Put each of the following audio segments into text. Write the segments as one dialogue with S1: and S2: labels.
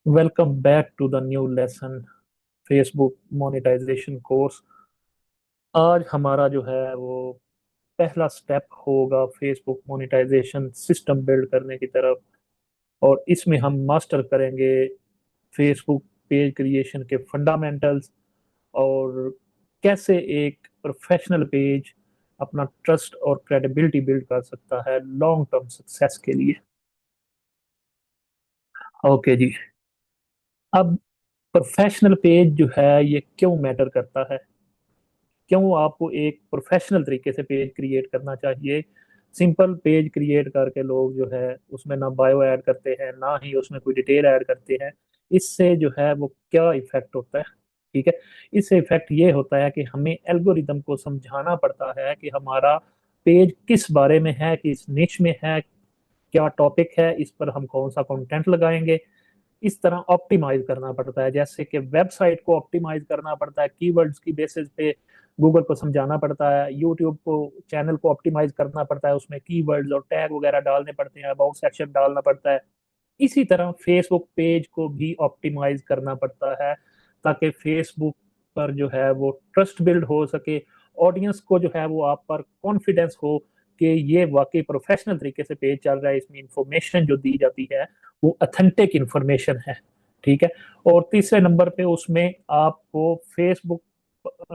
S1: Welcome back to the new lesson Facebook monetisation course. आज हमारा जो है वो पहला स्टेप होगा फेसबुक मोनेटाइजेशन सिस्टम बिल्ड करने की तरफ। और इसमें हम मास्टर करेंगे फेसबुक पेज क्रिएशन के फंडामेंटल्स और कैसे एक प्रोफेशनल पेज अपना ट्रस्ट और क्रेडिबिलिटी बिल्ड कर सकता है लॉन्ग टर्म सक्सेस के लिए। ओके जी। अब प्रोफेशनल पेज जो है ये क्यों मैटर करता है, क्यों आपको एक प्रोफेशनल तरीके से पेज क्रिएट करना चाहिए। सिंपल पेज क्रिएट करके लोग जो है उसमें ना बायो ऐड करते हैं ना ही उसमें कोई डिटेल ऐड करते हैं। इससे जो है वो क्या इफेक्ट होता है, ठीक है। इससे इफेक्ट ये होता है कि हमें एल्गोरिदम को समझाना पड़ता है कि हमारा पेज किस बारे में है, किस निश में है, क्या टॉपिक है, इस पर हम कौन सा कंटेंट लगाएंगे। इस तरह ऑप्टिमाइज करना पड़ता है, जैसे कि वेबसाइट को ऑप्टिमाइज करना पड़ता है कीवर्ड्स की बेसिस पे। गूगल को समझाना पड़ता है, यूट्यूब को चैनल को ऑप्टिमाइज करना पड़ता है, उसमें कीवर्ड्स और टैग वगैरह डालने पड़ते हैं, अबाउट सेक्शन डालना पड़ता है। इसी तरह फेसबुक पेज को भी ऑप्टिमाइज करना पड़ता है ताकि फेसबुक पर जो है वो ट्रस्ट बिल्ड हो सके, ऑडियंस को जो है वो आप पर कॉन्फिडेंस हो कि ये वाकई प्रोफेशनल तरीके से पेज चल रहा है, इसमें इंफॉर्मेशन जो दी जाती है वो अथेंटिक इंफॉर्मेशन है, ठीक है। और तीसरे नंबर पे उसमें आपको फेसबुक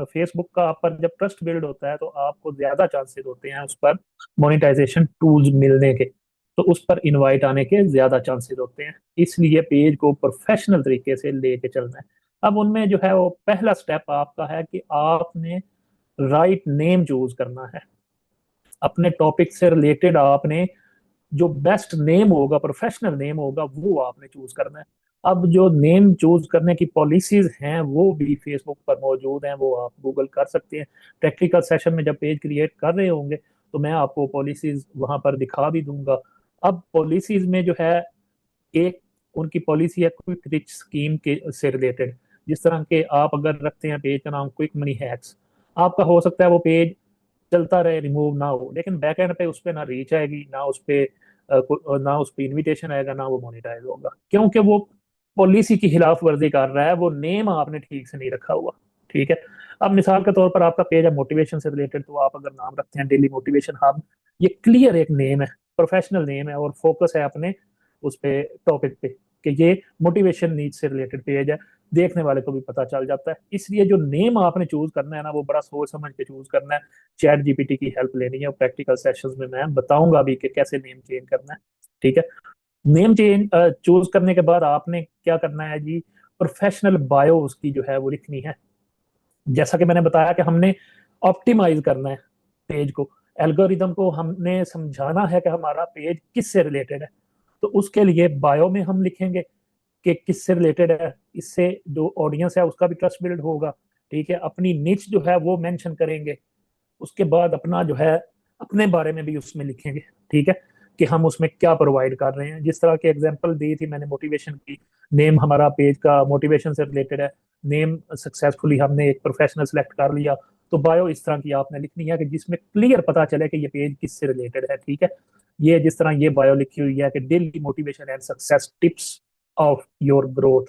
S1: फेसबुक का आप पर जब ट्रस्ट बिल्ड होता है तो आपको ज्यादा चांसेस होते हैं उस पर मोनेटाइजेशन टूल्स मिलने के, तो उस पर इनवाइट आने के ज्यादा चांसेस होते हैं। इसलिए पेज को प्रोफेशनल तरीके से लेके चलना है। अब उनमें जो है वो पहला स्टेप आपका है कि आपने राइट नेम चूज करना है। अपने टॉपिक से रिलेटेड आपने जो बेस्ट नेम होगा, प्रोफेशनल नेम होगा, वो आपने चूज करना है। अब जो नेम चूज करने की पॉलिसीज हैं वो भी फेसबुक पर मौजूद हैं, वो आप गूगल कर सकते हैं। टेक्निकल सेशन में जब पेज क्रिएट कर रहे होंगे तो मैं आपको पॉलिसीज वहां पर दिखा भी दूंगा। अब पॉलिसीज में जो है एक उनकी पॉलिसी है क्विक रिच स्कीम के से रिलेटेड। जिस तरह के आप अगर रखते हैं पेज का नाम क्विक मनी हैक्स, आपका हो सकता है वो पेज चलता रहे, रिमूव ना हो, लेकिन बैक एंड पे उस पर ना रीच आएगी, ना उस पे ना उस पे इनविटेशन आएगा, ना वो मोनेटाइज होगा, क्योंकि वो पॉलिसी की खिलाफ वर्जी कर रहा है, वो नेम आपने ठीक से नहीं रखा हुआ, ठीक है। अब मिसाल के तौर पर आपका पेज है मोटिवेशन से रिलेटेड, तो आप अगर नाम रखते हैं डेली मोटिवेशन हब, ये क्लियर एक नेम है, प्रोफेशनल नेम है और फोकस है अपने उस पे टॉपिक पे कि ये मोटिवेशन नीड से रिलेटेड पेज है, देखने वाले को भी पता चल जाता है। इसलिए जो नेम आपने चूज करना है ना वो बड़ा सोच समझ के चूज करना है। चैट जीपीटी की हेल्प लेनी है और प्रैक्टिकल सेशंस में मैं बताऊंगा अभी कि कैसे नेम चेंज करना है, ठीक है। नेम चेंज चूज करने के बाद आपने क्या करना है जी, प्रोफेशनल बायो उसकी जो है वो लिखनी है। जैसा कि मैंने बताया कि हमने ऑप्टिमाइज करना है पेज को, एल्गोरिदम को हमने समझाना है कि हमारा पेज किससे रिलेटेड है। तो उसके लिए बायो में हम लिखेंगे कि किससे रिलेटेड है, इससे जो ऑडियंस है उसका भी ट्रस्ट बिल्ड होगा, ठीक है। अपनी निच जो है वो मेंशन करेंगे, उसके बाद अपना जो है अपने बारे में भी उसमें लिखेंगे, ठीक है, कि हम उसमें क्या प्रोवाइड कर रहे हैं। जिस तरह की एग्जांपल दी थी मैंने मोटिवेशन की, नेम हमारा पेज का मोटिवेशन से रिलेटेड है, नेम सक्सेसफुली हमने एक प्रोफेशनल सेलेक्ट कर लिया, तो बायो इस तरह की आपने लिखनी है कि जिसमें क्लियर पता चले कि ये पेज किससे रिलेटेड है, ठीक है। ये जिस तरह ये बायो लिखी हुई है कि daily motivation and success tips of your growth,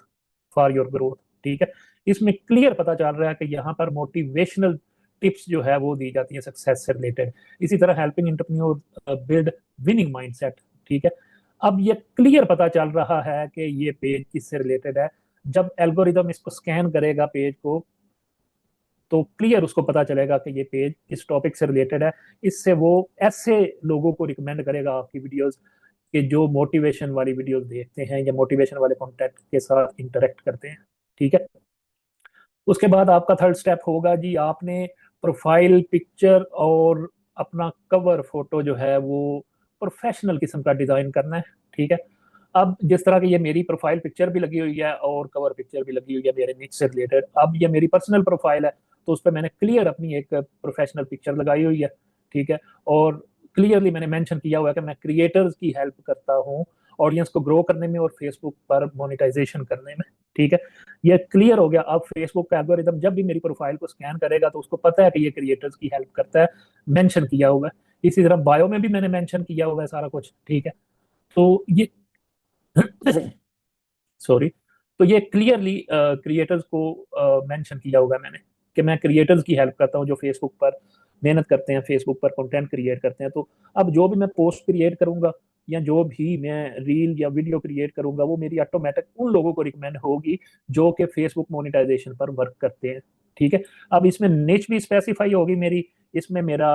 S1: for your growth, ठीक है। इसमें क्लियर पता चल रहा है कि यहाँ पर मोटिवेशनल टिप्स जो है वो दी जाती है सक्सेस से रिलेटेड। इसी तरह helping entrepreneur build winning mindset, ठीक है। अब ये क्लियर पता चल रहा है कि ये पेज किससे रिलेटेड है। जब एल्गोरिदम इसको स्कैन करेगा पेज को तो क्लियर उसको पता चलेगा कि ये पेज इस टॉपिक से रिलेटेड है। इससे वो ऐसे लोगों को रिकमेंड करेगा आपकी वीडियोस कि जो मोटिवेशन वाली वीडियोस देखते हैं या मोटिवेशन वाले कंटेंट के साथ इंटरेक्ट करते हैं, ठीक है। उसके बाद आपका थर्ड स्टेप होगा जी, आपने प्रोफाइल पिक्चर और अपना कवर फोटो जो है वो प्रोफेशनल किस्म का डिजाइन करना है, ठीक है। अब जिस तरह की ये मेरी प्रोफाइल पिक्चर भी लगी हुई है और कवर पिक्चर भी लगी हुई है मेरे निच से रिलेटेड, अब ये मेरी पर्सनल प्रोफाइल है तो उस पर मैंने क्लियर अपनी एक प्रोफेशनल पिक्चर लगाई हुई है, ठीक है। और क्लियरली मैंने मेंशन किया हुआ है कि मैं क्रिएटर्स की हेल्प करता हूँ ऑडियंस को ग्रो करने में और फेसबुक पर मोनेटाइजेशन करने में, ठीक है। ये क्लियर हो गया। अब फेसबुक का एल्गोरिदम जब भी मेरी प्रोफाइल को स्कैन करेगा तो उसको पता है कि ये क्रिएटर्स की हेल्प करता है, मेंशन किया हुआ है। इसी तरह बायो में भी मैंने मेंशन किया हुआ है सारा कुछ, ठीक है। तो ये सॉरी, तो ये क्लियरली क्रिएटर्स को मेंशन किया होगा मैंने कि मैं क्रिएटर्स की हेल्प करता हूँ जो फेसबुक पर मेहनत करते हैं, फेसबुक पर कंटेंट क्रिएट करते हैं। तो अब जो भी मैं पोस्ट क्रिएट करूंगा या जो भी मैं रील या वीडियो क्रिएट करूंगा वो मेरी ऑटोमेटिक उन लोगों को रिकमेंड होगी जो कि फेसबुक मोनेटाइजेशन पर वर्क करते हैं। ठीक है, अब इसमें निच भी स्पेसिफाई होगी मेरी, इसमें मेरा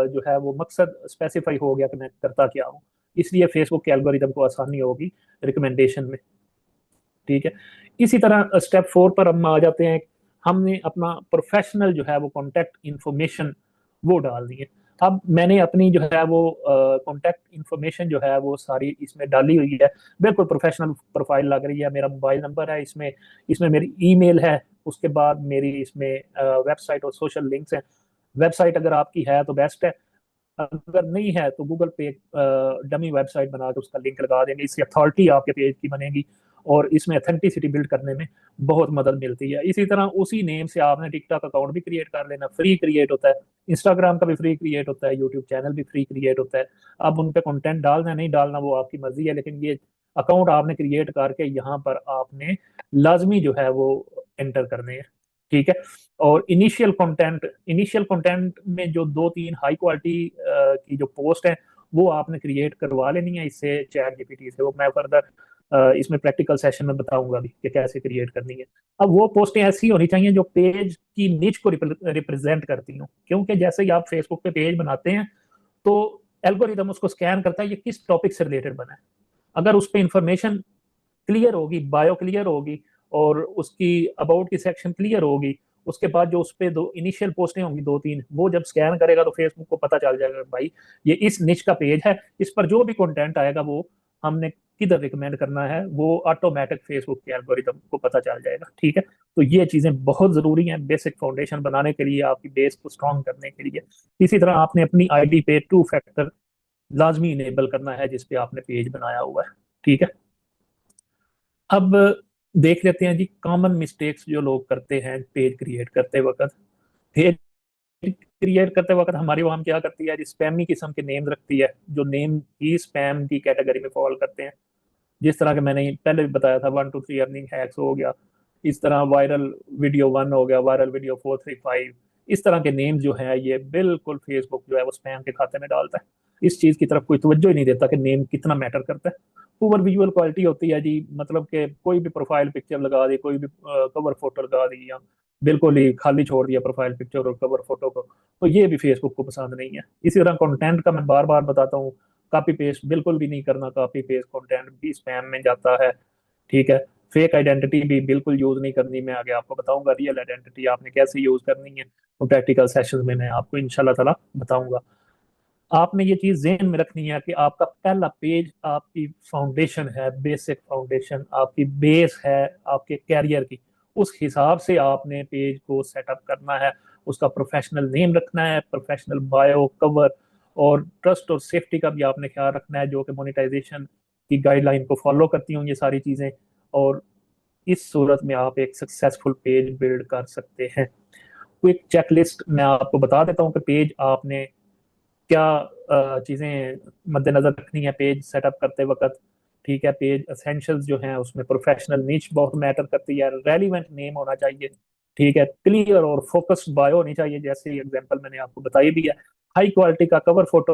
S1: जो है वो मकसद स्पेसिफाई हो गया कि मैं करता क्या हूँ, इसलिए फेसबुक के एल्गोरिदम को आसानी होगी रिकमेंडेशन में। ठीक है, इसी तरह स्टेप 4 पर हम आ जाते हैं। हमने अपना प्रोफेशनल जो है वो कॉन्टैक्ट इन्फॉर्मेशन वो डाल दी है। अब मैंने अपनी जो है वो कॉन्टैक्ट इन्फॉर्मेशन जो है वो सारी इसमें डाली हुई है, बिल्कुल प्रोफेशनल प्रोफाइल लग रही है। मेरा मोबाइल नंबर है इसमें, इसमें मेरी ईमेल है, उसके बाद मेरी इसमें वेबसाइट और सोशल लिंक्स हैं। वेबसाइट अगर आपकी है तो बेस्ट है, अगर नहीं है तो गूगल पे डमी वेबसाइट बना के उसका लिंक लगा देंगे, इससे अथॉरिटी आपके पेज की बनेगी और इसमें अथेंटिसिटी बिल्ड करने में बहुत मदद मिलती है। इसी तरह उसी नेम से आपने टिकटॉक अकाउंट भी क्रिएट कर लेना, फ्री क्रिएट होता है, इंस्टाग्राम का भी फ्री क्रिएट होता है, यूट्यूब चैनल भी फ्री क्रिएट होता है। अब उन पे कंटेंट डालना नहीं डालना वो आपकी मर्जी है, लेकिन ये अकाउंट आपने क्रिएट करके यहाँ पर आपने लाजमी जो है वो एंटर करने हैं। ठीक है, और इनिशियल कंटेंट में जो 2-3 हाई क्वालिटी की जो पोस्ट है वो आपने क्रिएट करवा लेनी है इससे, चैट जीपीटी से। वो मैं फर्दर इसमें प्रैक्टिकल सेशन में बताऊंगा भी कि कैसे क्रिएट करनी है। अब वो पोस्टें ऐसी होनी चाहिए जो पेज की निच को रिप्रेजेंट करती हूँ, क्योंकि जैसे ही आप फेसबुक पे पेज बनाते हैं तो एल्गोरिदम उसको स्कैन करता है ये किस टॉपिक से रिलेटेड बना है। अगर उस पर इंफॉर्मेशन क्लियर होगी, बायो क्लियर होगी और उसकी अबाउट की सेक्शन क्लियर होगी, उसके बाद जो उस पर दो इनिशियल पोस्टें होंगी 2-3, वो जब स्कैन करेगा तो फेसबुक को पता चल जाएगा भाई ये इस निच का पेज है, इस पर जो भी कंटेंट आएगा वो हमने किधर रिकमेंड करना है, वो ऑटोमेटिक फेसबुक के एल्गोरिदम को पता चल जाएगा। ठीक है, तो ये चीजें बहुत जरूरी हैं बेसिक फाउंडेशन बनाने के लिए, आपकी बेस को स्ट्रॉन्ग करने के लिए। इसी तरह आपने अपनी आईडी पे 2 फैक्टर लाजमी इनेबल करना है जिसपे आपने पेज बनाया हुआ है। ठीक है, अब देख लेते हैं जी कॉमन मिस्टेक्स जो लोग करते हैं पेज क्रिएट करते वक्त। पेज क्रिएट करते वक्त हमारी वहां क्या करती है जी, स्पैमी किस्म के नेम रखती है जो नेम ही स्पैम की कैटेगरी में फॉल करते हैं। जिस तरह के मैंने पहले भी बताया था 1 2 3 अर्निंग हैक्स हो गया, इस तरह वायरल वीडियो 1 हो गया, वायरल वीडियो 4 3 5, इस तरह के नेम जो है ये बिल्कुल फेसबुक जो है वो स्पैम के खाते में डालता है। इस चीज की तरफ कोई तवज्जो ही नहीं देता कि नेम कितना मैटर करता है। पुअर विजुअल क्वालिटी होती है जी, मतलब कि कोई भी प्रोफाइल पिक्चर लगा दी, कोई भी कवर फोटो लगा दी, या बिल्कुल ही खाली छोड़ दिया प्रोफाइल पिक्चर और कवर फोटो को, तो ये भी फेसबुक को पसंद नहीं है। इसी तरह कंटेंट का मैं बार बार बताता हूँ, कॉपी पेस्ट बिल्कुल भी नहीं करना, कॉपी पेस्ट कंटेंट भी स्पैम में जाता है। ठीक है, फेक आइडेंटिटी भी बिल्कुल यूज नहीं करनी, मैं आगे आपको बताऊंगा रियल आइडेंटिटी आपने कैसे यूज करनी है, तो प्रैक्टिकल सेशन में मैं आपको इंशाल्लाह ताला बताऊंगा। आपने ये चीज ज़हन में रखनी है कि आपका पहला पेज आपकी फाउंडेशन है, बेसिक फाउंडेशन आपकी बेस है आपके कैरियर की, उस हिसाब से आपने पेज को सेटअप करना है। उसका प्रोफेशनल नेम रखना है, प्रोफेशनल बायो, कवर और ट्रस्ट और सेफ्टी का भी आपने ख्याल रखना है, जो कि मोनेटाइजेशन की गाइडलाइन को फॉलो करती हूँ ये सारी चीज़ें। और इस सूरत में आप एक सक्सेसफुल पेज बिल्ड कर सकते हैं। क्विक चेकलिस्ट मैं आपको बता देता हूँ कि पेज आपने क्या चीज़ें मद्देनजर रखनी है पेज सेटअप करते वक्त। ठीक है, पेज एसेंशियल्स जो हैं उसमें प्रोफेशनल नीच बहुत मैटर करती है, रेलिवेंट नेम होना चाहिए। ठीक है, क्लियर और फोकस्ड बायो होनी चाहिए, जैसे एग्जांपल मैंने आपको बताई भी है। हाई क्वालिटी का कवर फोटो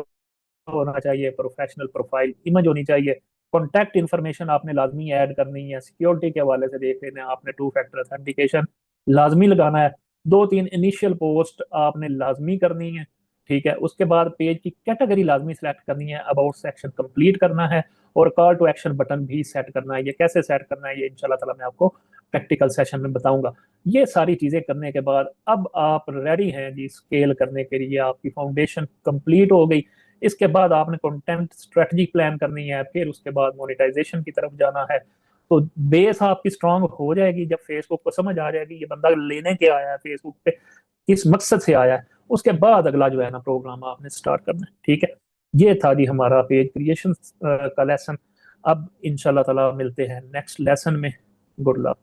S1: होना चाहिए, प्रोफेशनल प्रोफाइल इमेज होनी चाहिए। कॉन्टैक्ट इन्फॉर्मेशन आपने लाजमी ऐड करनी है, सिक्योरिटी के हवाले से देख लेना, आपने 2 फैक्टर ऑथेंटिकेशन लाजमी लगाना है, 2-3 इनिशियल पोस्ट आपने लाजमी करनी है। ठीक है, उसके बाद पेज की कैटेगरी लाजमी सेलेक्ट करनी है, अबाउट सेक्शन कंप्लीट करना है और कॉल टू एक्शन बटन भी सेट करना है। ये कैसे सेट करना है ये इंशाल्लाह ताला मैं आपको प्रैक्टिकल सेशन में बताऊंगा। ये सारी चीजें करने के बाद अब आप रेडी हैं जी स्केल करने के लिए, आपकी फाउंडेशन कंप्लीट हो गई। इसके बाद आपने कंटेंट स्ट्रेटजी प्लान करनी है, फिर उसके बाद मोनेटाइजेशन की तरफ जाना है। तो बेस आपकी स्ट्रांग हो जाएगी जब फेसबुक को समझ आ जाएगी ये बंदा लेने के आया है फेसबुक पे, किस मकसद से आया है। उसके बाद अगला जो है ना प्रोग्राम आपने स्टार्ट करना है। ठीक है, ये था जी हमारा पेज क्रिएशन का लेसन। अब इंशाल्लाह ताला मिलते हैं नेक्स्ट लेसन में। Good luck.